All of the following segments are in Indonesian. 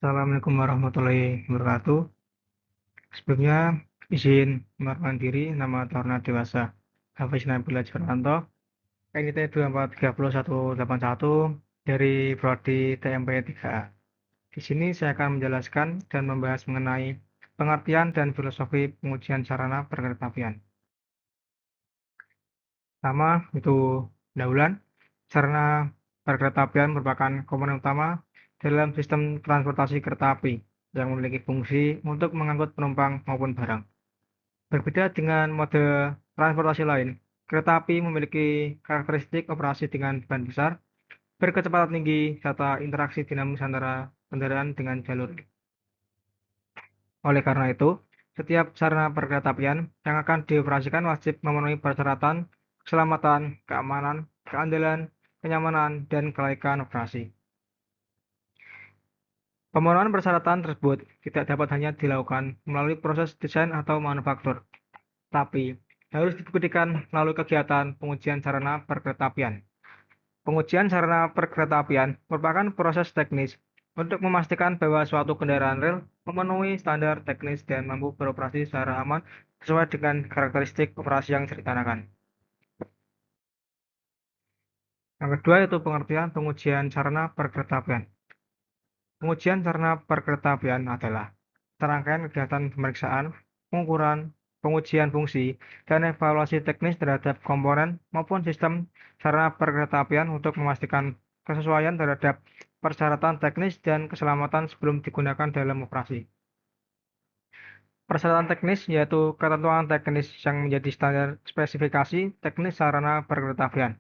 Assalamualaikum warahmatullahi wabarakatuh. Sebelumnya izin memperkenalkan diri, nama Taruna Dewasa Hafiz Nabila Jaranto, NIT 2430181 dari Prodi TMP 3A. Di sini saya akan menjelaskan dan membahas mengenai pengertian dan filosofi pengujian sarana perkeretaapian. Pertama, itu pendahuluan. Sarana perkeretaapian merupakan komponen utama dalam sistem transportasi kereta api yang memiliki fungsi untuk mengangkut penumpang maupun barang. Berbeda dengan mode transportasi lain, kereta api memiliki karakteristik operasi dengan beban besar, berkecepatan tinggi, serta interaksi dinamis antara kendaraan dengan jalur. Oleh karena itu, setiap sarana perkeretaapian yang akan dioperasikan wajib memenuhi persyaratan keselamatan, keamanan, keandalan, kenyamanan, dan kelaikan operasi. Pemenuhan persyaratan tersebut tidak dapat hanya dilakukan melalui proses desain atau manufaktur, tapi harus dibuktikan melalui kegiatan pengujian sarana perkeretaapian. Pengujian sarana perkeretaapian merupakan proses teknis untuk memastikan bahwa suatu kendaraan rel memenuhi standar teknis dan mampu beroperasi secara aman sesuai dengan karakteristik operasi yang direncanakan. Yang kedua yaitu pengertian pengujian sarana perkeretaapian. Pengujian sarana perkeretaapian adalah serangkaian kegiatan pemeriksaan, pengukuran, pengujian fungsi, dan evaluasi teknis terhadap komponen maupun sistem sarana perkeretaapian untuk memastikan kesesuaian terhadap persyaratan teknis dan keselamatan sebelum digunakan dalam operasi. Persyaratan teknis yaitu ketentuan teknis yang menjadi standar spesifikasi teknis sarana perkeretaapian.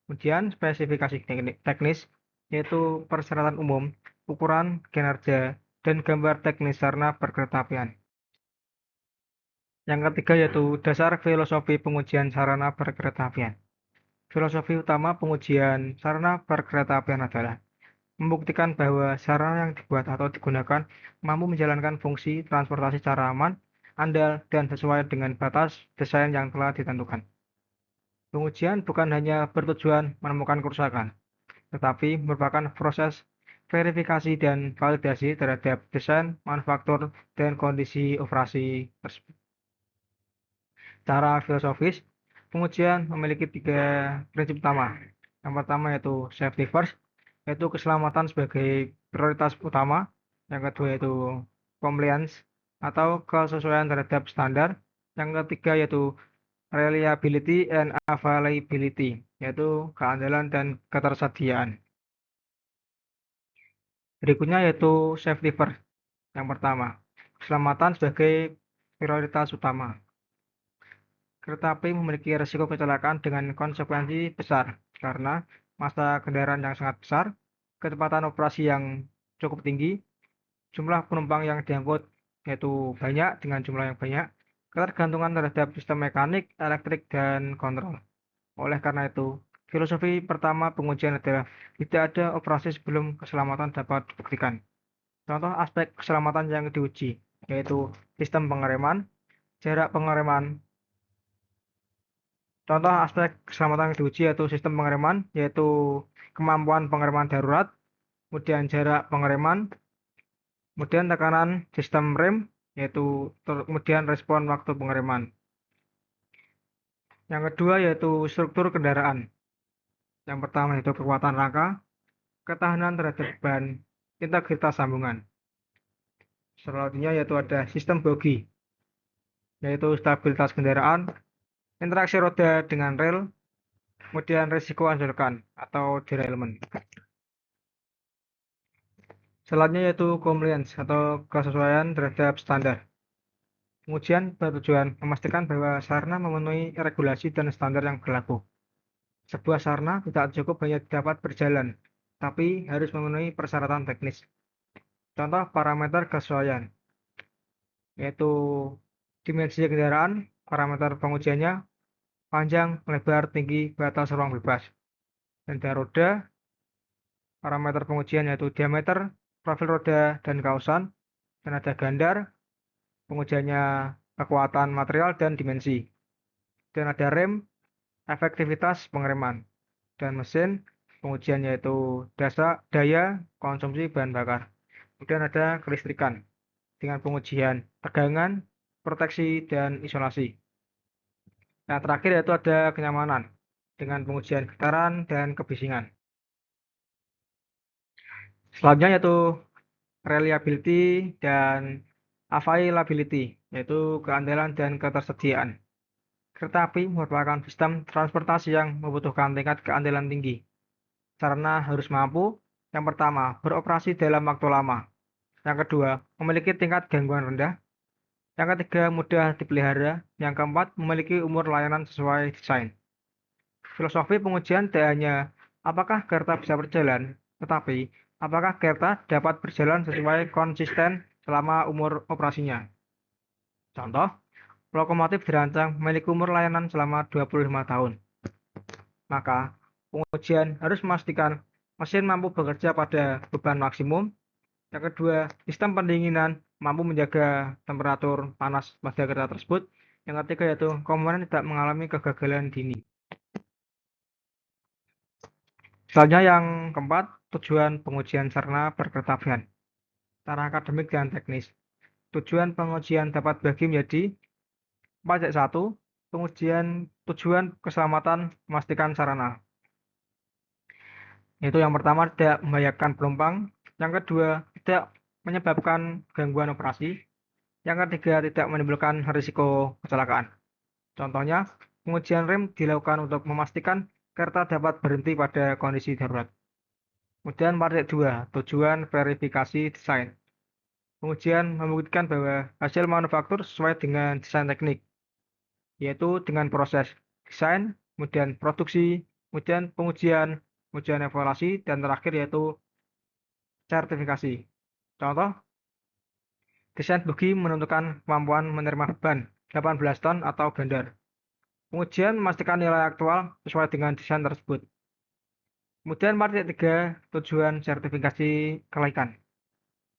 Kemudian spesifikasi teknis yaitu persyaratan umum, ukuran, kinerja, dan gambar teknis sarana perkeretaapian. Yang ketiga yaitu dasar filosofi pengujian sarana perkeretaapian. Filosofi utama pengujian sarana perkeretaapian adalah membuktikan bahwa sarana yang dibuat atau digunakan mampu menjalankan fungsi transportasi secara aman, andal, dan sesuai dengan batas desain yang telah ditentukan. Pengujian bukan hanya bertujuan menemukan kerusakan, tetapi merupakan proses verifikasi dan validasi terhadap desain, manufaktur, dan kondisi operasi tersebut. Secara filosofis, pengujian memiliki 3 prinsip utama. Yang pertama yaitu safety first, yaitu keselamatan sebagai prioritas utama. Yang kedua yaitu compliance atau kesesuaian terhadap standar. Yang ketiga yaitu reliability and availability, yaitu keandalan dan ketersediaan. Berikutnya yaitu safety first. Yang pertama, keselamatan sebagai prioritas utama. Kereta api memiliki risiko kecelakaan dengan konsekuensi besar karena massa kendaraan yang sangat besar, kecepatan operasi yang cukup tinggi, jumlah penumpang yang diangkut yaitu banyak dengan jumlah yang banyak, ketergantungan terhadap sistem mekanik, elektrik, dan kontrol. Oleh karena itu, filosofi pertama pengujian adalah tidak ada operasi sebelum keselamatan dapat dibuktikan. Contoh aspek keselamatan yang diuji, yaitu sistem pengereman, jarak pengereman. Contoh aspek keselamatan yang diuji yaitu sistem pengereman, yaitu kemampuan pengereman darurat, kemudian jarak pengereman, kemudian tekanan sistem rem, yaitu kemudian respon waktu pengereman. Yang kedua yaitu struktur kendaraan. Yang pertama yaitu kekuatan rangka, ketahanan terhadap beban, integritas sambungan. Selanjutnya yaitu ada sistem bogi, yaitu stabilitas kendaraan, interaksi roda dengan rel, kemudian risiko anjlokkan atau derailment. Selanjutnya yaitu compliance atau kesesuaian terhadap standar. Pengujian bertujuan memastikan bahwa sarana memenuhi regulasi dan standar yang berlaku. Sebuah sarana tidak cukup hanya dapat berjalan, tapi harus memenuhi persyaratan teknis. Contoh parameter kesesuaian, yaitu dimensi kendaraan, parameter pengujiannya, panjang, lebar, tinggi, batas ruang bebas. Dan roda, parameter pengujian yaitu diameter, profil roda, dan kausan. Dan ada gandar, pengujiannya kekuatan material dan dimensi. Dan ada rem, efektivitas pengereman. Dan mesin, pengujian yaitu daya konsumsi bahan bakar. Kemudian ada kelistrikan dengan pengujian tegangan, proteksi, dan isolasi. Nah, terakhir yaitu ada kenyamanan dengan pengujian getaran dan kebisingan. Selanjutnya yaitu reliability dan availability, yaitu keandalan dan ketersediaan. Kereta api merupakan sistem transportasi yang membutuhkan tingkat keandalan tinggi. Sarana harus mampu, yang pertama, beroperasi dalam waktu lama. Yang kedua, memiliki tingkat gangguan rendah. Yang ketiga, mudah dipelihara. Yang keempat, memiliki umur layanan sesuai desain. Filosofi pengujian tidak hanya apakah kereta bisa berjalan, tetapi apakah kereta dapat berjalan sesuai konsisten selama umur operasinya. Contoh, lokomotif dirancang memiliki umur layanan selama 25 tahun. Maka, pengujian harus memastikan mesin mampu bekerja pada beban maksimum. Yang kedua, sistem pendinginan mampu menjaga temperatur panas pada kereta tersebut. Yang ketiga yaitu komponen tidak mengalami kegagalan dini. Selanjutnya yang keempat, tujuan pengujian sarana perkeretaapian. Secara akademik dan teknis. Tujuan pengujian dapat dibagi menjadi 4.1. Pengujian tujuan keselamatan memastikan sarana. Yaitu yang pertama tidak membahayakan penumpang. Yang kedua, tidak menyebabkan gangguan operasi. Yang ketiga, tidak menimbulkan risiko kecelakaan. Contohnya, pengujian rem dilakukan untuk memastikan kereta dapat berhenti pada kondisi darurat. Kemudian part 2, tujuan verifikasi desain. Pengujian membuktikan bahwa hasil manufaktur sesuai dengan desain teknik, yaitu dengan proses desain, kemudian produksi, kemudian pengujian, kemudian evaluasi, dan terakhir yaitu sertifikasi. Contoh, desain bogi menentukan kemampuan menerima beban 18 ton atau gandar. Pengujian memastikan nilai aktual sesuai dengan desain tersebut. Kemudian part 3, tujuan sertifikasi kelaikan.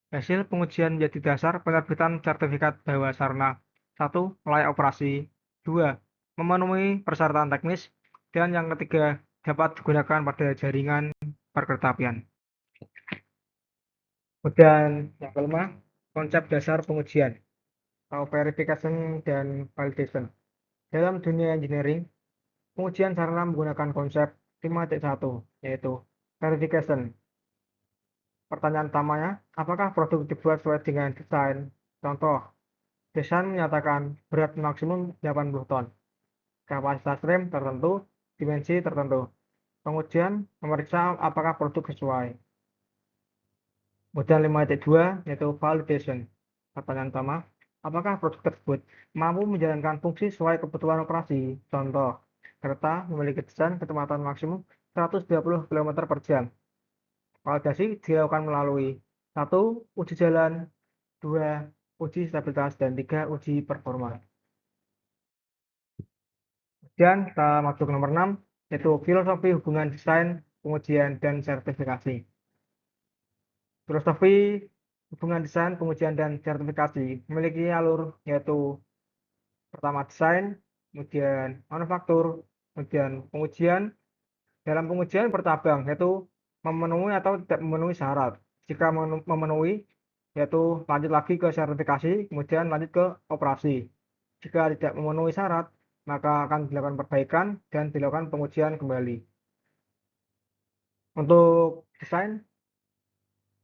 Hasil pengujian menjadi dasar penerbitan sertifikat bahwa sarana 1. Layak operasi, 2. Memenuhi persyaratan teknis, dan yang ketiga dapat digunakan pada jaringan perkeretaapian. Kemudian yang kelima, konsep dasar pengujian atau verification dan validation. Dalam dunia engineering, pengujian sarana menggunakan konsep 5.1, yaitu verification. Pertanyaan utamanya, apakah produk dibuat sesuai dengan desain? Contoh, desain menyatakan berat maksimum 80 ton, kapasitas rem tertentu, dimensi tertentu. Pengujian memeriksa apakah produk sesuai. Kemudian 5.2 yaitu validation. Pertanyaan utama, apakah produk tersebut mampu menjalankan fungsi sesuai kebutuhan operasi? Contoh, kereta memiliki desain kecepatan maksimum 120 km per jam. Validasi dilakukan melalui 1. Uji jalan, 2. Uji stabilitas, dan 3. Uji performa. Kemudian kita masuk ke nomor 6, yaitu filosofi hubungan desain, pengujian, dan sertifikasi. Filosofi hubungan desain, pengujian, dan sertifikasi memiliki alur, yaitu pertama desain, kemudian manufaktur, kemudian pengujian. Dalam pengujian bertabang, yaitu memenuhi atau tidak memenuhi syarat. Jika memenuhi, yaitu lanjut lagi ke sertifikasi, kemudian lanjut ke operasi. Jika tidak memenuhi syarat, maka akan dilakukan perbaikan dan dilakukan pengujian kembali. Untuk desain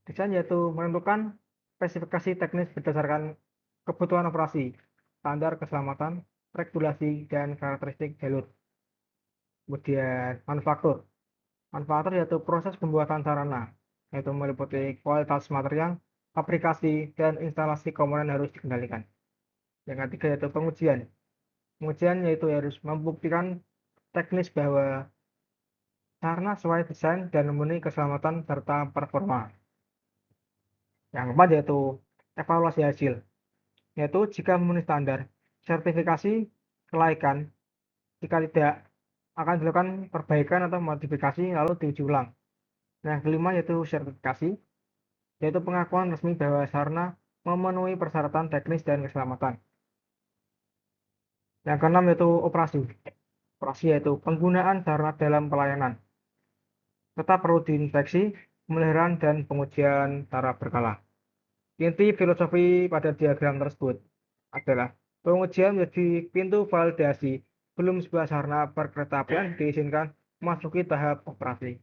yaitu menentukan spesifikasi teknis berdasarkan kebutuhan operasi, standar keselamatan, regulasi, dan karakteristik jalur. Kemudian manufaktur. Manufaktur yaitu proses pembuatan sarana, yaitu meliputi kualitas material, aplikasi, dan instalasi komponen harus dikendalikan. Yang ketiga yaitu pengujian. Pengujian yaitu harus membuktikan teknis bahwa sarana sesuai desain dan memenuhi keselamatan serta performa. Yang keempat yaitu evaluasi hasil, yaitu jika memenuhi standar, sertifikasi kelaikan, jika tidak akan dilakukan perbaikan atau modifikasi lalu diuji ulang. Yang kelima yaitu sertifikasi, yaitu pengakuan resmi bahwa sarana memenuhi persyaratan teknis dan keselamatan. Yang keenam yaitu operasi. Operasi yaitu penggunaan sarana dalam pelayanan. Tetap perlu diinspeksi, pemeliharaan, dan pengujian secara berkala. Inti filosofi pada diagram tersebut adalah pengujian menjadi pintu validasi belum sebuah sarana perkeretaapian diizinkan memasuki tahap operasi.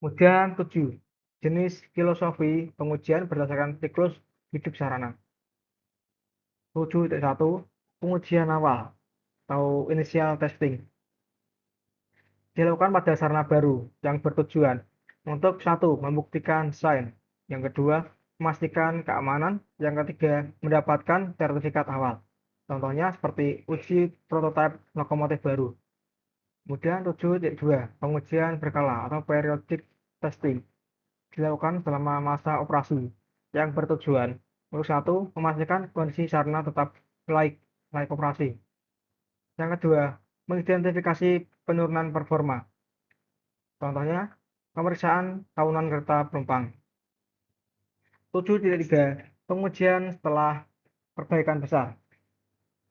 Kemudian 7. Jenis filosofi pengujian berdasarkan siklus hidup sarana. 7.1 Pengujian awal atau initial testing dilakukan pada sarana baru yang bertujuan untuk satu, membuktikan desain, yang kedua, memastikan keamanan, yang ketiga, mendapatkan sertifikat awal. Contohnya seperti uji prototipe lokomotif baru. Kemudian 7.2 Pengujian berkala atau periodic testing dilakukan selama masa operasi yang bertujuan untuk satu, memastikan kondisi sarana tetap layak operasi. Yang kedua, mengidentifikasi penurunan performa. Contohnya, pemeriksaan tahunan kereta penumpang. 7.3 Pengujian setelah perbaikan besar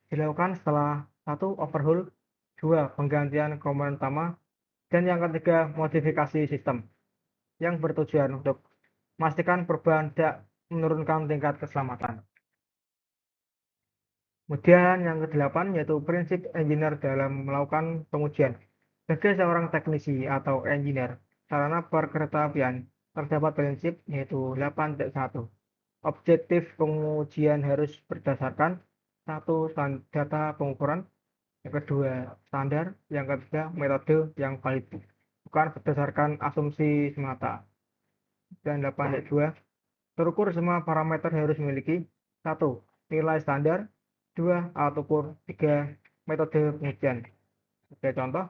dilakukan setelah satu, overhaul, dua, penggantian komponen utama, dan yang ketiga, modifikasi sistem yang bertujuan untuk memastikan perubahan tidak menurunkan tingkat keselamatan. Kemudian yang kedelapan yaitu prinsip engineer dalam melakukan pengujian. Sebagai seorang teknisi atau engineer sarana perkeretaapian, terdapat prinsip yaitu 8.1. Objektif pengujian harus berdasarkan satu, data pengukuran, yang kedua standar, yang ketiga metode yang valid, bukan berdasarkan asumsi semata. Dan 8.2 terukur semua parameter harus memiliki satu, nilai standar, dua, alat ukur, tiga, metode pengujian. Sebagai contoh,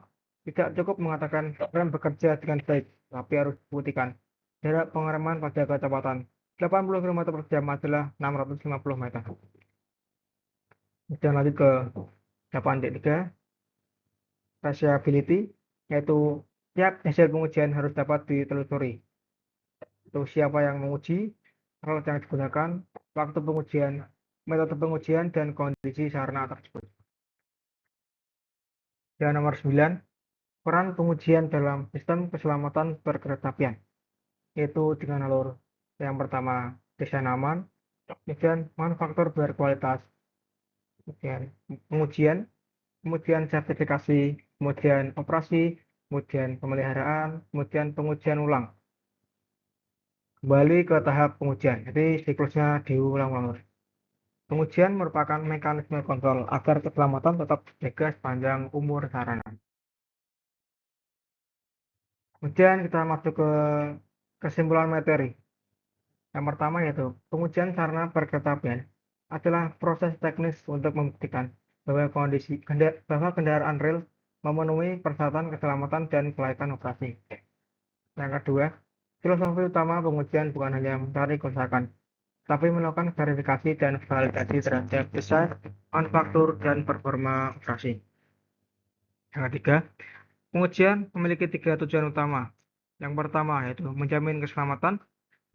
tidak cukup mengatakan rem bekerja dengan baik, tapi harus dibuktikan jarak pengereman pada kecepatan 80 km per jam adalah 650 meter. Kemudian lanjut ke 8.3, traceability, yaitu tiap hasil pengujian harus dapat ditelusuri. Itu siapa yang menguji, alat yang digunakan, waktu pengujian, metode pengujian, dan kondisi sarana tersebut. Dan nomor 9, peran pengujian dalam sistem keselamatan perkeretaapian, yaitu dengan alur yang pertama desain aman, kemudian manufaktur berkualitas, kemudian pengujian, kemudian sertifikasi, kemudian operasi, kemudian pemeliharaan, kemudian pengujian ulang. Kembali ke tahap pengujian, jadi siklusnya diulang-ulang. Pengujian merupakan mekanisme kontrol agar keselamatan tetap terjaga sepanjang umur sarana. Kemudian kita masuk ke kesimpulan materi. Yang pertama yaitu pengujian sarana perkeretaapian adalah proses teknis untuk membuktikan bahwa kendaraan rel memenuhi persyaratan keselamatan dan kelayakan operasi. Yang kedua, filosofi utama pengujian bukan hanya mencari kerusakan, tapi melakukan verifikasi dan validasi terhadap desain, manufaktur, dan performa operasi. Yang ketiga, pengujian memiliki 3 tujuan utama. Yang pertama yaitu menjamin keselamatan,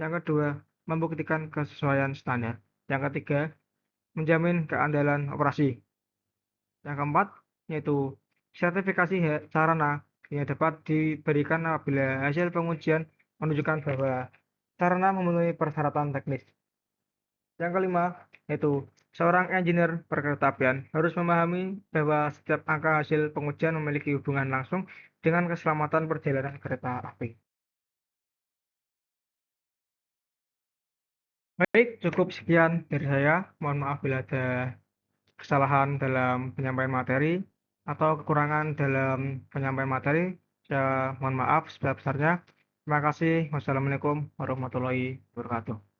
yang kedua membuktikan kesesuaian standar, yang ketiga menjamin keandalan operasi, yang keempat yaitu sertifikasi sarana yang dapat diberikan apabila hasil pengujian menunjukkan bahwa sarana memenuhi persyaratan teknis. Yang kelima yaitu seorang engineer perkeretaapian harus memahami bahwa setiap angka hasil pengujian memiliki hubungan langsung dengan keselamatan perjalanan kereta api. Baik, cukup sekian dari saya. Mohon maaf bila ada kesalahan dalam penyampaian materi atau kekurangan dalam penyampaian materi. Saya mohon maaf sebesar-besarnya. Terima kasih. Wassalamualaikum warahmatullahi wabarakatuh.